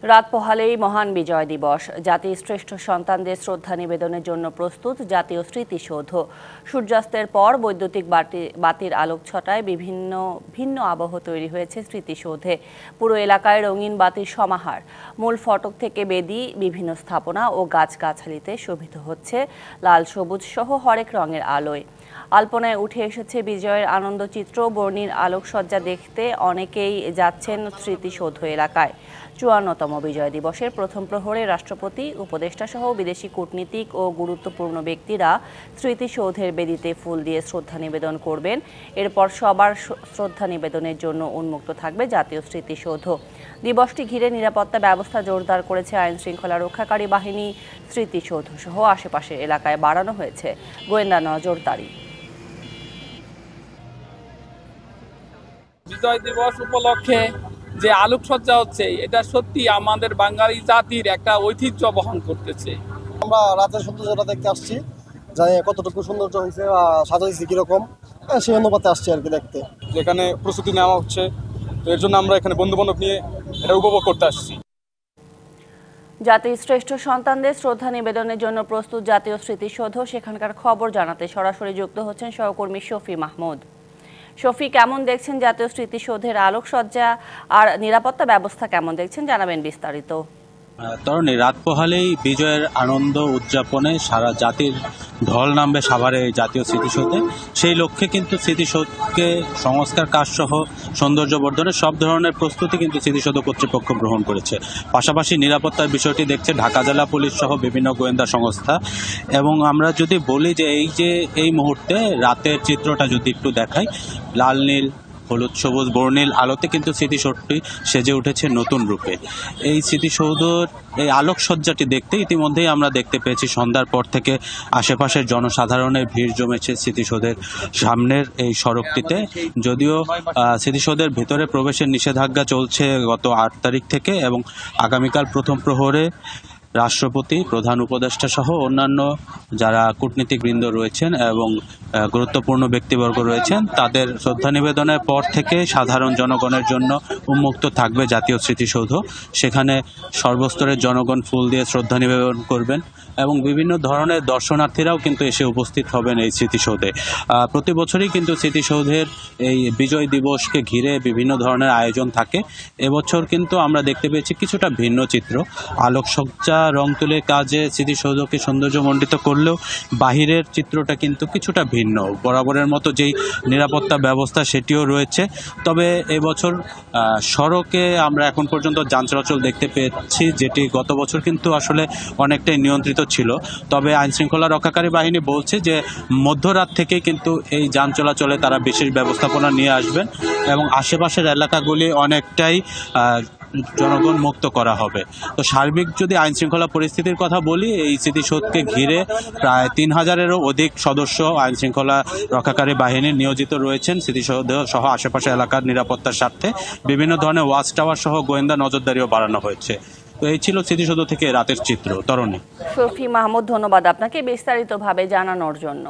রাত পোহালেই মহান বিজয় দিবস। জাতির শ্রেষ্ঠ সন্তানদের শ্রদ্ধা নিবেদনের জন্য প্রস্তুত জাতীয় স্মৃতিসৌধ। সূর্যাস্তের পর বৈদ্যুতিক বাতির আলোকছটায় ভিন্ন আবহ তৈরি হয়েছে স্মৃতিসৌধে। পুরো এলাকায় রঙিন বাতির সমাহার। মূল ফটক থেকে বেদি, বিভিন্ন স্থাপনা ও গাছগাছালিতে শোভিত হচ্ছে লাল সবুজ সহ হরেক রঙের আলোয়। আলপনায় উঠে এসেছে বিজয়ের আনন্দচিত্র। বর্ণিল আলোকসজ্জা দেখতে অনেকেই যাচ্ছেন স্মৃতিসৌধ এলাকায়। ৫৪তম বিজয় দিবসের প্রথম প্রহরে রাষ্ট্রপতি, উপদেষ্টা সহ বিদেশি কূটনীতিক ও গুরুত্বপূর্ণ ব্যক্তিরা স্মৃতিসৌধের বেদিতে ফুল দিয়ে শ্রদ্ধা নিবেদন করবেন। এরপর সবার শ্রদ্ধা নিবেদনের জন্য উন্মুক্ত থাকবে জাতীয় স্মৃতিসৌধ। দিবসটি ঘিরে নিরাপত্তা ব্যবস্থা জোরদার করেছে আইন শৃঙ্খলা রক্ষাকারী বাহিনী। স্মৃতিসৌধ সহ আশেপাশের এলাকায় বাড়ানো হয়েছে গোয়েন্দা নজরদারি। বিজয় দিবস উপলক্ষে যে আলোকসজ্জা হচ্ছে, এটা সত্যি আমাদের বাঙালি জাতির একটা ঐতিহ্য বহন করতেছে। আমরা রাতের সৌন্দর্যটা দেখতে আসছি, জানি কতটুকু সৌন্দর্য হয়েছে বা সাজাইছে কিরকম, সেই অনুপাতে আসছি আর কি দেখতে। যেখানে প্রস্তুতি নেওয়া হচ্ছে, তো এর জন্য আমরা এখানে বন্ধু বান্ধব নিয়ে এটা উপভোগ করতে আসছি। জাতির শ্রেষ্ঠ সন্তানদের শ্রদ্ধা নিবেদনের জন্য প্রস্তুত জাতীয় স্মৃতিসৌধ। সেখানকার খবর জানাতে সরাসরি যুক্ত হচ্ছেন সহকর্মী শফি মাহমুদ। শফি, কেমন দেখছেন জাতীয় স্মৃতিসৌধের আলোকসজ্জা আর নিরাপত্তা ব্যবস্থা কেমন দেখছেন, জানাবেন বিস্তারিত। তরুণী, রাত পোহালেই বিজয়ের আনন্দ উদযাপনে সারা জাতির ঢল নামবে সাভারে জাতীয় স্মৃতিসৌধে। সেই লক্ষ্যে কিন্তু স্মৃতিসৌধকে সংস্কার কাজ সহ সৌন্দর্য বর্ধনের সব ধরনের প্রস্তুতি কিন্তু স্মৃতিসৌধ কর্তৃপক্ষ গ্রহণ করেছে। পাশাপাশি নিরাপত্তার বিষয়টি দেখছে ঢাকা জেলা পুলিশ সহ বিভিন্ন গোয়েন্দা সংস্থা। এবং আমরা যদি বলি যে এই মুহূর্তে রাতের চিত্রটা যদি একটু দেখাই, লাল নীল হলুদ সবুজ বর্ণিল আলোতে কিন্তু স্মৃতিসৌধটি সেজে উঠেছে নতুন রূপে। এই স্মৃতিসৌধর এই আলোকসজ্জাটি দেখতে ইতিমধ্যেই আমরা দেখতে পেয়েছি সন্ধ্যার পর থেকে আশেপাশের জনসাধারণের ভিড় জমেছে স্মৃতিসৌধের সামনের এই সড়কটিতে। যদিও স্মৃতিসৌধের ভেতরে প্রবেশের নিষেধাজ্ঞা চলছে গত ৮ তারিখ থেকে, এবং আগামীকাল প্রথম প্রহরে রাষ্ট্রপতি, প্রধান উপদেষ্টা সহ অন্যান্য যারা কূটনীতিকবৃন্দ রয়েছেন এবং গুরুত্বপূর্ণ ব্যক্তিবর্গ রয়েছেন তাদের শ্রদ্ধা নিবেদনের পর থেকে সাধারণ জনগণের জন্য উন্মুক্ত থাকবে জাতীয় স্মৃতিসৌধ। সেখানে সর্বস্তরের জনগণ ফুল দিয়ে শ্রদ্ধা নিবেদন করবেন এবং বিভিন্ন ধরনের দর্শনার্থীরাও কিন্তু এসে উপস্থিত হবেন এই স্মৃতিসৌধে। প্রতি বছরই কিন্তু স্মৃতিসৌধের এই বিজয় দিবসকে ঘিরে বিভিন্ন ধরনের আয়োজন থাকে। এবছর কিন্তু আমরা দেখতে পেয়েছি কিছুটা ভিন্ন চিত্র। আলোকসজ্জা, রং তুলির কাজে স্মৃতিসৌধকে সৌন্দর্যমণ্ডিত করলেও বাহিরের চিত্রটা কিন্তু কিছুটা ভিন্ন। বরাবরের মতো যেই নিরাপত্তা ব্যবস্থা সেটিও রয়েছে, তবে এবছর সড়কে আমরা এখন পর্যন্ত যান চলাচল দেখতে পেয়েছি, যেটি গত বছর কিন্তু আসলে অনেকটাই নিয়ন্ত্রিত ছিল। তবে আইন শৃঙ্খলা রক্ষাকারী বাহিনী বলছে যে মধ্যরাত থেকেই কিন্তু এই যান চলাচলে তারা বিশেষ ব্যবস্থাপনা নিয়ে আসবেন এবং আশেপাশের এলাকাগুলি অনেকটাই জনগণ মুক্ত করা হবে। তো সার্বিক যদি আইন শৃঙ্খলা পরিস্থিতির কথা বলি, এই স্মৃতিসৌধকে ঘিরে প্রায় ৩,০০০-এরও অধিক সদস্য আইন শৃঙ্খলা রক্ষাকারী বাহিনী নিয়োজিত রয়েছেন স্মৃতিসৌধ সহ আশেপাশে এলাকার নিরাপত্তার স্বার্থে। বিভিন্ন ধরনের ওয়াচ টাওয়ার সহ গোয়েন্দা নজরদারিও বাড়ানো হয়েছে। তো এই ছিল স্মৃতিসৌধ থেকে রাতের চিত্র। তরুণী। শফি মাহমুদ, ধন্যবাদ আপনাকে বিস্তারিতভাবে জানানোর জন্য।